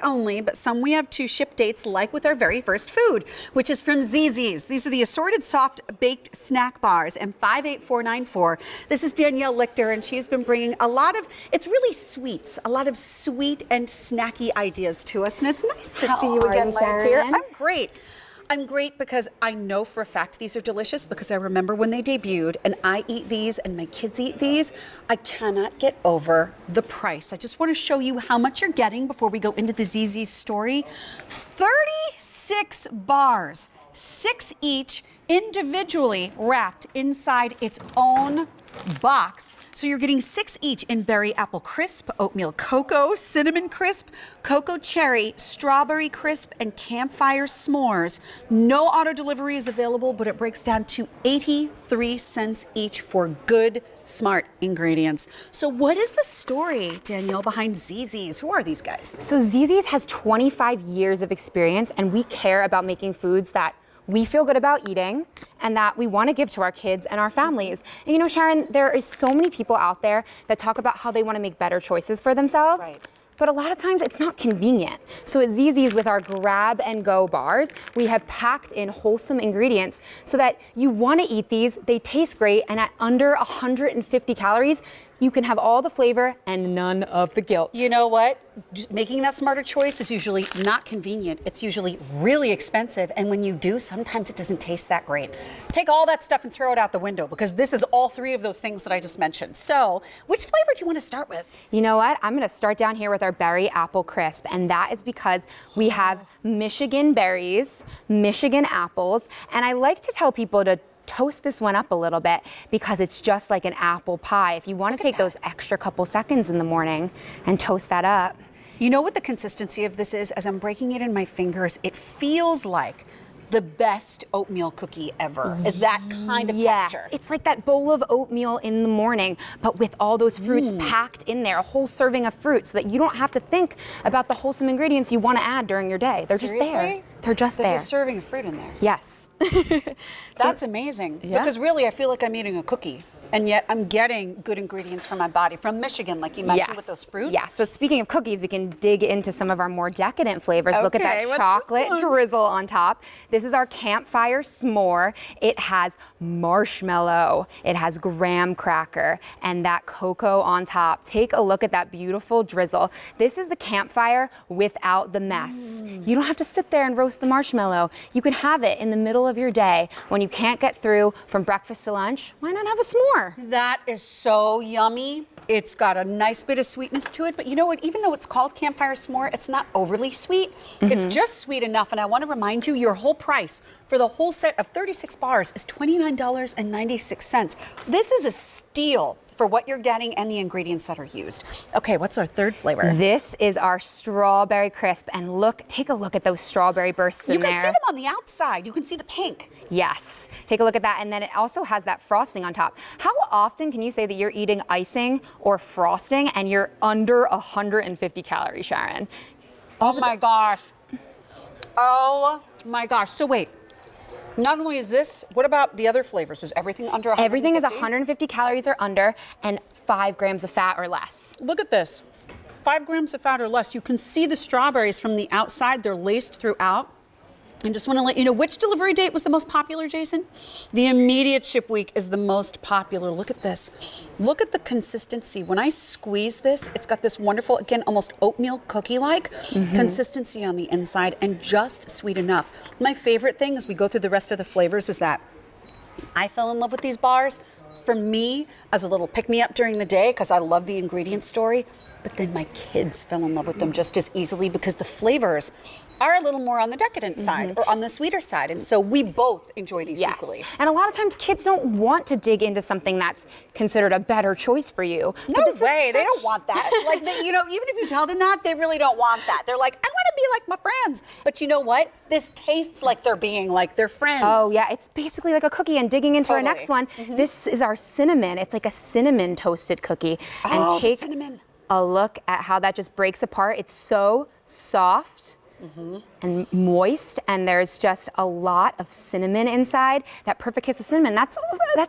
only, but some we have to ship dates, like with our very first food, which is from Zee Zee's. These are the assorted soft baked snack bars in 58494. This is Danielle Lichter, and she's been bringing a lot of, it's really sweets, a lot of sweet and snacky ideas to us, and it's nice to see you again, my dear. I'm great. I'm great because I know for a fact these are delicious, because I remember when they debuted and I eat these and my kids eat these. I cannot get over the price. I just want to show you how much you're getting before we go into the Zee Zee story. 36 bars, 6 each, individually wrapped inside its own box. So you're getting 6 each in berry apple crisp, oatmeal cocoa, cinnamon crisp, cocoa cherry, strawberry crisp, and campfire s'mores. No auto delivery is available, but it breaks down to 83 cents each for good, smart ingredients. So what is the story, Danielle, behind Zee Zee's? Who are these guys? So Zee Zee's has 25 years of experience, and we care about making foods that we feel good about eating and that we want to give to our kids and our families. And you know, Sharon, there is so many people out there that talk about how they want to make better choices for themselves. Right. But a lot of times it's not convenient. So at Zee Zee's, with our grab and go bars, we have packed in wholesome ingredients so that you want to eat these, they taste great, and at under 150 calories, you can have all the flavor and none of the guilt. You know what? Just making that smarter choice is usually not convenient. It's usually really expensive. And when you do, sometimes it doesn't taste that great. Take all that stuff and throw it out the window, because this is all 3 of those things that I just mentioned. So which flavor do you want to start with? You know what? I'm going to start down here with our berry apple crisp. And that is because we have Michigan berries, Michigan apples. And I like to tell people to toast this one up a little bit, because it's just like an apple pie. If you want to take those extra couple seconds in the morning and toast that up. You know what the consistency of this is? As I'm breaking it in my fingers, it feels like the best oatmeal cookie ever. Is that kind of texture? It's like that bowl of oatmeal in the morning, but with all those fruits packed in there, a whole serving of fruit, so that you don't have to think about the wholesome ingredients you want to add during your day. They're just there. They're just there. There's a serving of fruit in there. Yes. That's amazing. Yeah. Because really, I feel like I'm eating a cookie, and yet I'm getting good ingredients for my body from Michigan, like you mentioned, with those fruits. Yeah. So speaking of cookies, we can dig into some of our more decadent flavors. Look at that chocolate drizzle on top. This is our campfire s'more. It has marshmallow, it has graham cracker, and that cocoa on top. Take a look at that beautiful drizzle. This is the campfire without the mess. You don't have to sit there and roast the marshmallow. You can have it in the middle of your day when you can't get through from breakfast to lunch. Why not have a s'more? That is so yummy. It's got a nice bit of sweetness to it, but you know what? Even though it's called campfire s'more, it's not overly sweet. It's just sweet enough. And I want to remind you, your whole price for the whole set of 36 bars is $29.96. This is a steal for what you're getting and the ingredients that are used. Okay, what's our third flavor? This is our strawberry crisp, and look, take a look at those strawberry bursts in there. You can see them on the outside. You can see the pink. Yes, take a look at that, and then it also has that frosting on top. How often can you say that you're eating icing or frosting and you're under 150 calories, Sharon? Oh my gosh. Oh my gosh. So wait. Not only is this, what about the other flavors? Is everything under 150? Everything is 150 calories or under, and 5 grams of fat or less. Look at this. 5 grams of fat or less. You can see the strawberries from the outside. They're laced throughout. I just want to let you know, which delivery date was the most popular, Jason? The immediate ship week is the most popular. Look at this. Look at the consistency. When I squeeze this, it's got this wonderful, again, almost oatmeal cookie-like consistency on the inside, and just sweet enough. My favorite thing as we go through the rest of the flavors is that I fell in love with these bars, for me, as a little pick-me-up during the day, because I love the ingredient story. But then my kids fell in love with them just as easily, because the flavors are a little more on the decadent side or on the sweeter side. And so we both enjoy these equally. And a lot of times kids don't want to dig into something that's considered a better choice for you. No way, they don't want that. Like, they, you know, even if you tell them that, they really don't want that. They're like, I want to be like my friends. But you know what? This tastes like they're being like their friends. Oh yeah, it's basically like a cookie. And digging into our next one, this is our cinnamon. It's like a cinnamon toasted cookie. Oh, and take cinnamon. A look at how that just breaks apart. It's so soft. and moist, and there's just a lot of cinnamon inside. That perfect kiss of cinnamon, that's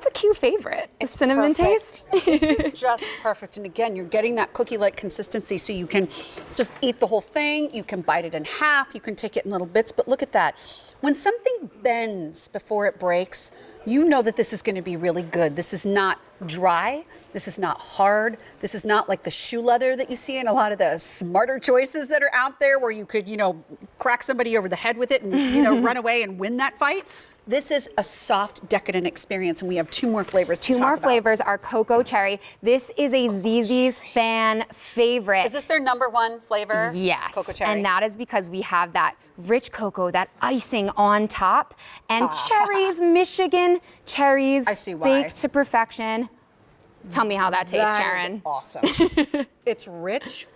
a cute favorite. The cinnamon taste. This is just perfect. And again, you're getting that cookie-like consistency, so you can just eat the whole thing. You can bite it in half. You can take it in little bits. But look at that. When something bends before it breaks, you know that this is going to be really good. This is not dry. This is not hard. This is not like the shoe leather that you see in a lot of the smarter choices that are out there where you could, crack somebody over the head with it and, run away and win that fight. This is a soft, decadent experience, and we have two more flavors to talk about. 2 more flavors are cocoa cherry. This is a Zee Zee's fan favorite. Is this their #1 flavor? Yes. Cocoa cherry. And that is because we have that rich cocoa, that icing on top, and cherries, Michigan cherries, I see why. baked to perfection. Tell me how that tastes, Sharon. Is awesome. It's rich.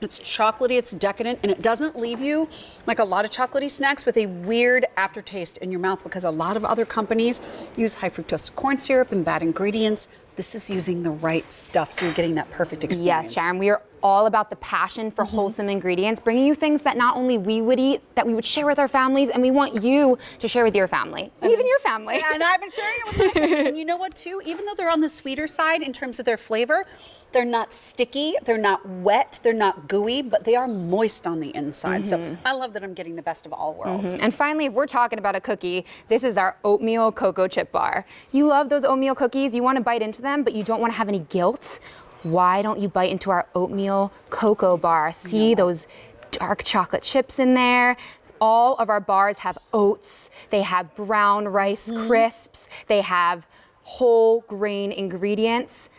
It's chocolatey, it's decadent, and it doesn't leave you, like a lot of chocolatey snacks, with a weird aftertaste in your mouth, because a lot of other companies use high fructose corn syrup and bad ingredients. This is using the right stuff, so you're getting that perfect experience. Yes, Sharon, we are all about the passion for wholesome ingredients, bringing you things that not only we would eat, that we would share with our families, and we want you to share with your family, and even your family. And I've been sharing it with my family. And you know what, too? Even though they're on the sweeter side in terms of their flavor, they're not sticky, they're not wet, they're not gooey, but they are moist on the inside. So I love that I'm getting the best of all worlds. And finally, if we're talking about a cookie, this is our oatmeal cocoa chip bar. You love those oatmeal cookies, you want to bite into them, but you don't want to have any guilt. Why don't you bite into our oatmeal cocoa bar? See those dark chocolate chips in there? All of our bars have oats. They have brown rice crisps. They have whole grain ingredients.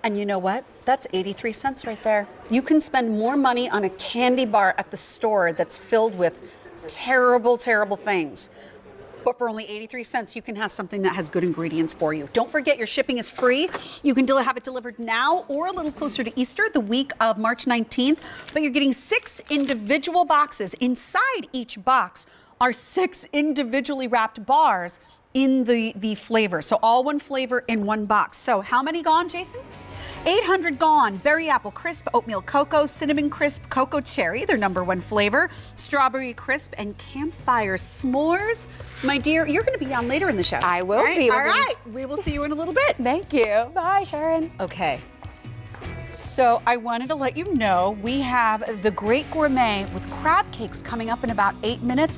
And you know what? That's 83 cents right there. You can spend more money on a candy bar at the store that's filled with terrible, terrible things. But for only 83 cents, you can have something that has good ingredients for you. Don't forget, your shipping is free. You can have it delivered now or a little closer to Easter, the week of March 19th. But you're getting 6 individual boxes. Inside each box are 6 individually wrapped bars in the flavor. So all one flavor in one box. So how many gone, Jason? 800 gone. Berry apple crisp, oatmeal cocoa, cinnamon crisp, cocoa cherry, their #1 flavor, strawberry crisp, and campfire s'mores. My dear, you're going to be on later in the show. I will be. All right. We will see you in a little bit. Thank you. Bye, Sharon. Okay. So I wanted to let you know we have the Great Gourmet with crab cakes coming up in about 8 minutes.